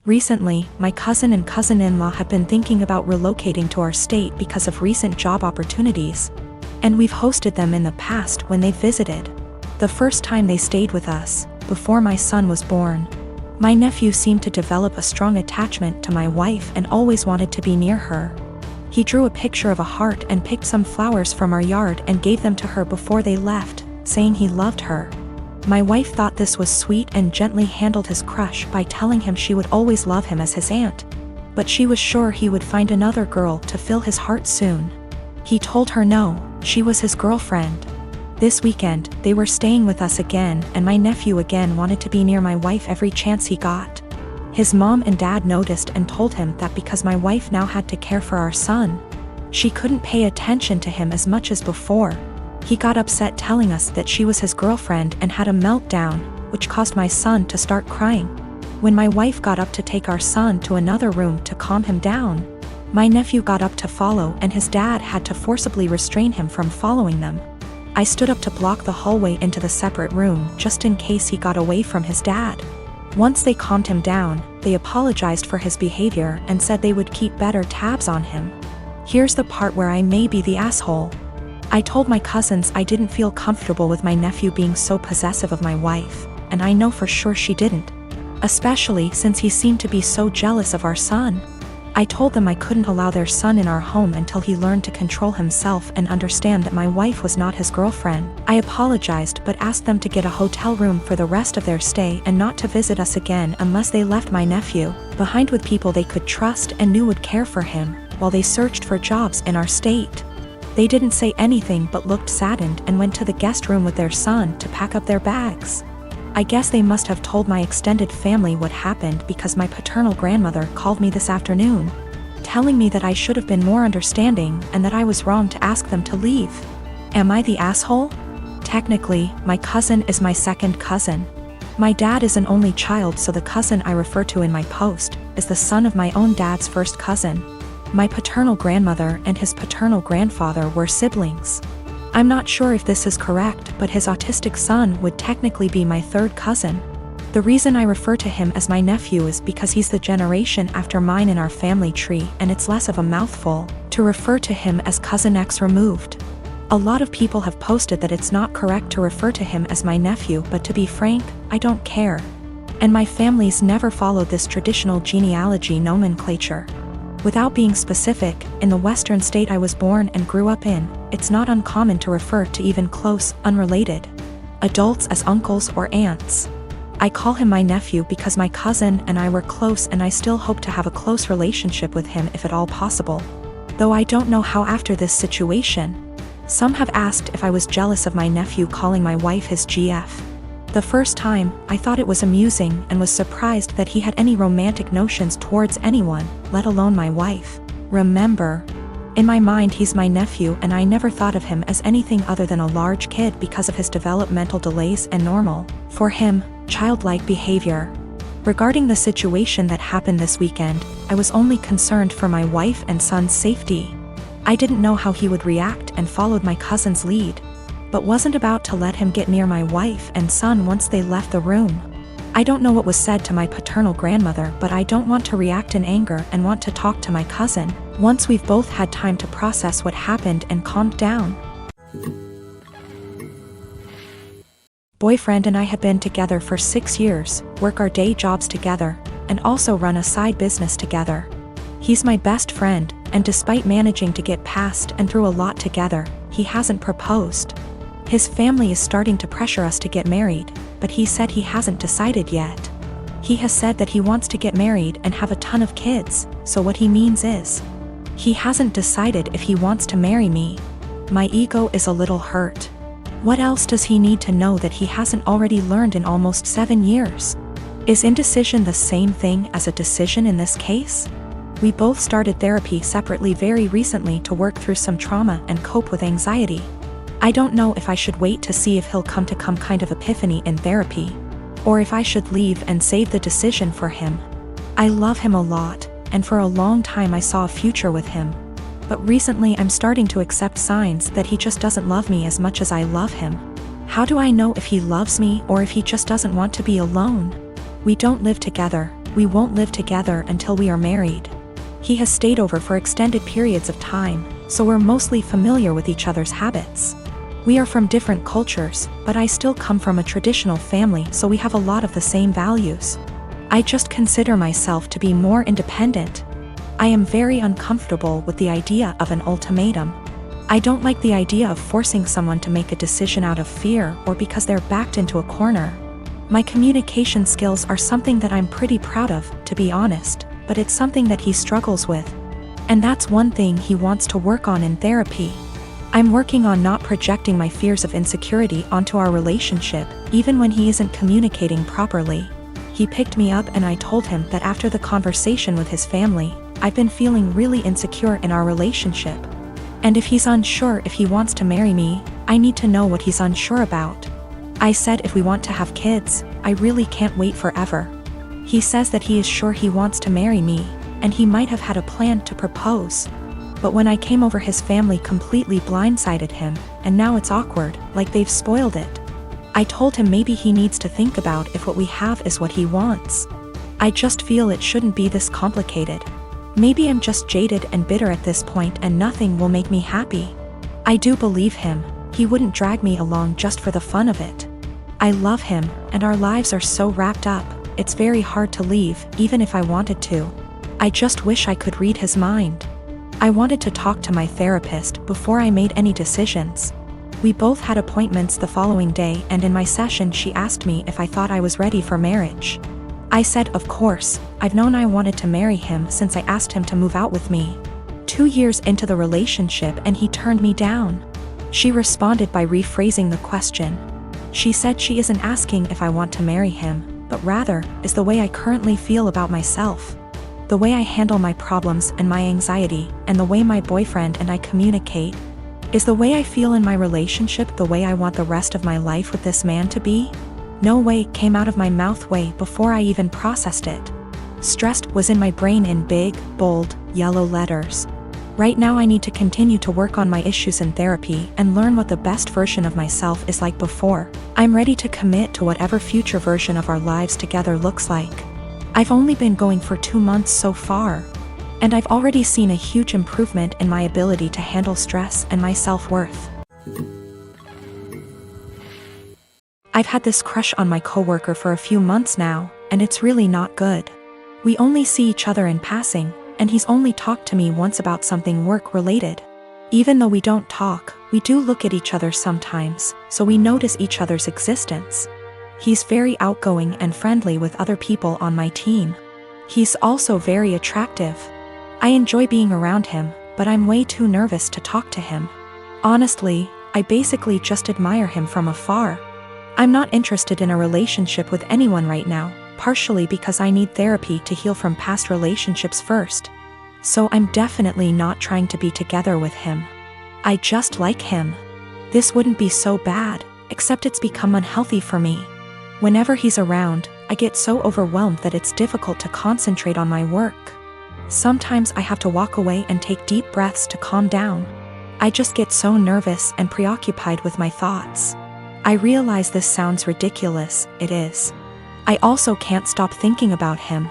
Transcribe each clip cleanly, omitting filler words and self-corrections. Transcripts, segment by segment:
Recently, my cousin and cousin-in-law have been thinking about relocating to our state because of recent job opportunities, and we've hosted them in the past when they visited. The first time they stayed with us, before my son was born, my nephew seemed to develop a strong attachment to my wife and always wanted to be near her. He drew a picture of a heart and picked some flowers from our yard and gave them to her before they left, saying he loved her. My wife thought this was sweet and gently handled his crush by telling him she would always love him as his aunt. But she was sure he would find another girl to fill his heart soon. He told her no, she was his girlfriend. This weekend, they were staying with us again, and my nephew again wanted to be near my wife every chance he got. His mom and dad noticed and told him that because my wife now had to care for our son, she couldn't pay attention to him as much as before. He got upset telling us that she was his girlfriend and had a meltdown, which caused my son to start crying. When my wife got up to take our son to another room to calm him down, my nephew got up to follow and his dad had to forcibly restrain him from following them. I stood up to block the hallway into the separate room just in case he got away from his dad. Once they calmed him down, they apologized for his behavior and said they would keep better tabs on him. Here's the part where I may be the asshole. I told my cousins I didn't feel comfortable with my nephew being so possessive of my wife, and I know for sure she didn't. Especially since he seemed to be so jealous of our son. I told them I couldn't allow their son in our home until he learned to control himself and understand that my wife was not his girlfriend. I apologized but asked them to get a hotel room for the rest of their stay and not to visit us again unless they left my nephew behind with people they could trust and knew would care for him, while they searched for jobs in our state. They didn't say anything but looked saddened and went to the guest room with their son to pack up their bags. I guess they must have told my extended family what happened because my paternal grandmother called me this afternoon, telling me that I should have been more understanding and that I was wrong to ask them to leave. Am I the asshole? Technically, my cousin is my second cousin. My dad is an only child, so the cousin I refer to in my post is the son of my own dad's first cousin. My paternal grandmother and his paternal grandfather were siblings. I'm not sure if this is correct, but his autistic son would technically be my third cousin. The reason I refer to him as my nephew is because he's the generation after mine in our family tree, and it's less of a mouthful to refer to him as cousin X removed. A lot of people have posted that it's not correct to refer to him as my nephew, but to be frank, I don't care. And my family's never followed this traditional genealogy nomenclature. Without being specific, in the western state I was born and grew up in, it's not uncommon to refer to even close, unrelated adults as uncles or aunts. I call him my nephew because my cousin and I were close, and I still hope to have a close relationship with him if at all possible. Though I don't know how after this situation. Some have asked if I was jealous of my nephew calling my wife his GF. The first time, I thought it was amusing and was surprised that he had any romantic notions towards anyone, let alone my wife. Remember, in my mind he's my nephew and I never thought of him as anything other than a large kid because of his developmental delays and normal, for him, childlike behavior. Regarding the situation that happened this weekend, I was only concerned for my wife and son's safety. I didn't know how he would react and followed my cousin's lead, but wasn't about to let him get near my wife and son once they left the room. I don't know what was said to my paternal grandmother, but I don't want to react in anger and want to talk to my cousin once we've both had time to process what happened and calmed down. Boyfriend and I have been together for 6 years, work our day jobs together, and also run a side business together. He's my best friend, and despite managing to get past and through a lot together, he hasn't proposed. His family is starting to pressure us to get married, but he said he hasn't decided yet. He has said that he wants to get married and have a ton of kids, so what he means is, he hasn't decided if he wants to marry me. My ego is a little hurt. What else does he need to know that he hasn't already learned in almost 7 years? Is indecision the same thing as a decision in this case? We both started therapy separately very recently to work through some trauma and cope with anxiety. I don't know if I should wait to see if he'll come to some kind of epiphany in therapy, or if I should leave and save the decision for him. I love him a lot, and for a long time I saw a future with him. But recently I'm starting to accept signs that he just doesn't love me as much as I love him. How do I know if he loves me or if he just doesn't want to be alone? We don't live together, we won't live together until we are married. He has stayed over for extended periods of time, so we're mostly familiar with each other's habits. We are from different cultures, but I still come from a traditional family, so we have a lot of the same values. I just consider myself to be more independent. I am very uncomfortable with the idea of an ultimatum. I don't like the idea of forcing someone to make a decision out of fear or because they're backed into a corner. My communication skills are something that I'm pretty proud of, to be honest, but it's something that he struggles with. And that's one thing he wants to work on in therapy. I'm working on not projecting my fears of insecurity onto our relationship, even when he isn't communicating properly. He picked me up and I told him that after the conversation with his family, I've been feeling really insecure in our relationship. And if he's unsure if he wants to marry me, I need to know what he's unsure about. I said if we want to have kids, I really can't wait forever. He says that he is sure he wants to marry me, and he might have had a plan to propose. But when I came over, his family completely blindsided him, and now it's awkward, like they've spoiled it. I told him maybe he needs to think about if what we have is what he wants. I just feel it shouldn't be this complicated. Maybe I'm just jaded and bitter at this point and nothing will make me happy. I do believe him. He wouldn't drag me along just for the fun of it. I love him, and our lives are so wrapped up, it's very hard to leave, even if I wanted to. I just wish I could read his mind. I wanted to talk to my therapist before I made any decisions. We both had appointments the following day, and in my session she asked me if I thought I was ready for marriage. I said of course. I've known I wanted to marry him since I asked him to move out with me. 2 years into the relationship and he turned me down. She responded by rephrasing the question. She said she isn't asking if I want to marry him, but rather, is the way I currently feel about myself. The way I handle my problems and my anxiety, and the way my boyfriend and I communicate. Is the way I feel in my relationship the way I want the rest of my life with this man to be? No way came out of my mouth way before I even processed it. Stressed was in my brain in big, bold, yellow letters. Right now I need to continue to work on my issues in therapy and learn what the best version of myself is like before I'm ready to commit to whatever future version of our lives together looks like. I've only been going for 2 months so far, and I've already seen a huge improvement in my ability to handle stress and my self-worth. I've had this crush on my coworker for a few months now, and it's really not good. We only see each other in passing, and he's only talked to me once about something work-related. Even though we don't talk, we do look at each other sometimes, so we notice each other's existence. He's very outgoing and friendly with other people on my team. He's also very attractive. I enjoy being around him, but I'm way too nervous to talk to him. Honestly, I basically just admire him from afar. I'm not interested in a relationship with anyone right now, partially because I need therapy to heal from past relationships first. So I'm definitely not trying to be together with him. I just like him. This wouldn't be so bad, except it's become unhealthy for me. Whenever he's around, I get so overwhelmed that it's difficult to concentrate on my work. Sometimes I have to walk away and take deep breaths to calm down. I just get so nervous and preoccupied with my thoughts. I realize this sounds ridiculous, it is. I also can't stop thinking about him.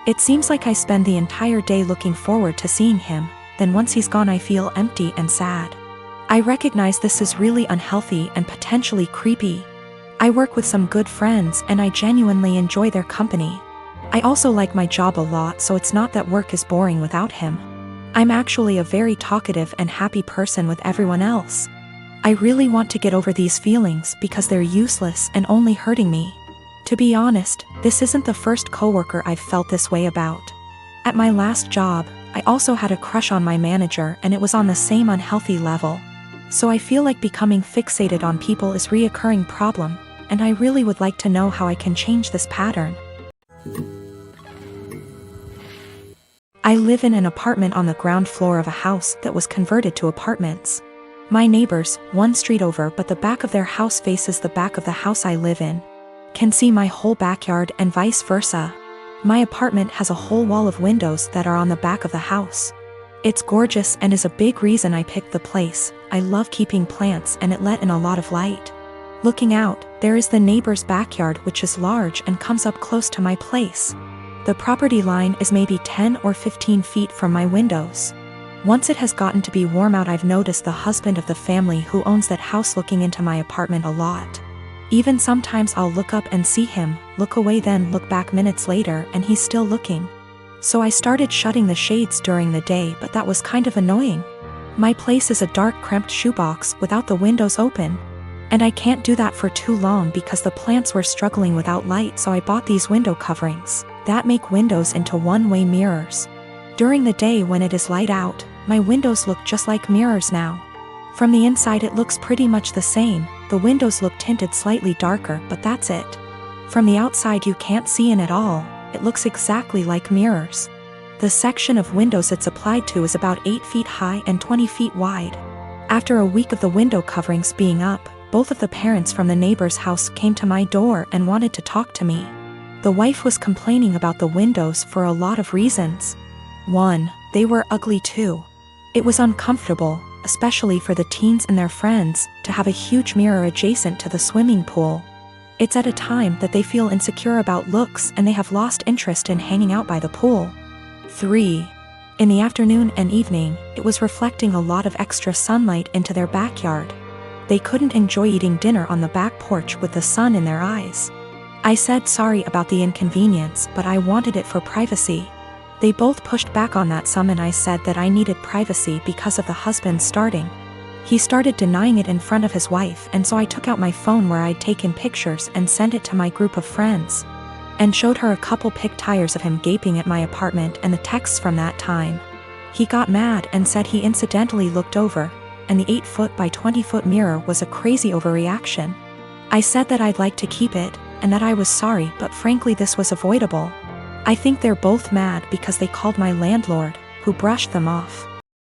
It seems like I spend the entire day looking forward to seeing him, then once he's gone I feel empty and sad. I recognize this is really unhealthy and potentially creepy. I work with some good friends and I genuinely enjoy their company. I also like my job a lot, so it's not that work is boring without him. I'm actually a very talkative and happy person with everyone else. I really want to get over these feelings because they're useless and only hurting me. To be honest, this isn't the first coworker I've felt this way about. At my last job, I also had a crush on my manager and it was on the same unhealthy level. So I feel like becoming fixated on people is a reoccurring problem, and I really would like to know how I can change this pattern. I live in an apartment on the ground floor of a house that was converted to apartments. My neighbors, one street over but the back of their house faces the back of the house I live in, can see my whole backyard and vice versa. My apartment has a whole wall of windows that are on the back of the house. It's gorgeous and is a big reason I picked the place. I love keeping plants and it let in a lot of light. Looking out, there is the neighbor's backyard which is large and comes up close to my place. The property line is maybe 10 or 15 feet from my windows. Once it has gotten to be warm out, I've noticed the husband of the family who owns that house looking into my apartment a lot. Even sometimes I'll look up and see him, look away, then look back minutes later and he's still looking. So I started shutting the shades during the day, but that was kind of annoying. My place is a dark, cramped shoebox without the windows open. And I can't do that for too long because the plants were struggling without light, so I bought these window coverings that make windows into one-way mirrors. During the day when it is light out, my windows look just like mirrors now. From the inside it looks pretty much the same, the windows look tinted slightly darker, but that's it. From the outside you can't see in at all, it looks exactly like mirrors. The section of windows it's applied to is about 8 feet high and 20 feet wide. After a week of the window coverings being up, both of the parents from the neighbor's house came to my door and wanted to talk to me. The wife was complaining about the windows for a lot of reasons. 1. They were ugly too. It was uncomfortable, especially for the teens and their friends, to have a huge mirror adjacent to the swimming pool. It's at a time that they feel insecure about looks and they have lost interest in hanging out by the pool. 3. In the afternoon and evening, it was reflecting a lot of extra sunlight into their backyard. They couldn't enjoy eating dinner on the back porch with the sun in their eyes. I said sorry about the inconvenience, but I wanted it for privacy. They both pushed back on that some, and I said that I needed privacy because of the husband starting. He started denying it in front of his wife, and so I took out my phone where I'd taken pictures and sent it to my group of friends. And showed her a couple pic tires of him gaping at my apartment and the texts from that time. He got mad and said he incidentally looked over, and the 8-foot by 20-foot mirror was a crazy overreaction. I said that I'd like to keep it, and that I was sorry, but frankly this was avoidable. I think they're both mad because they called my landlord, who brushed them off.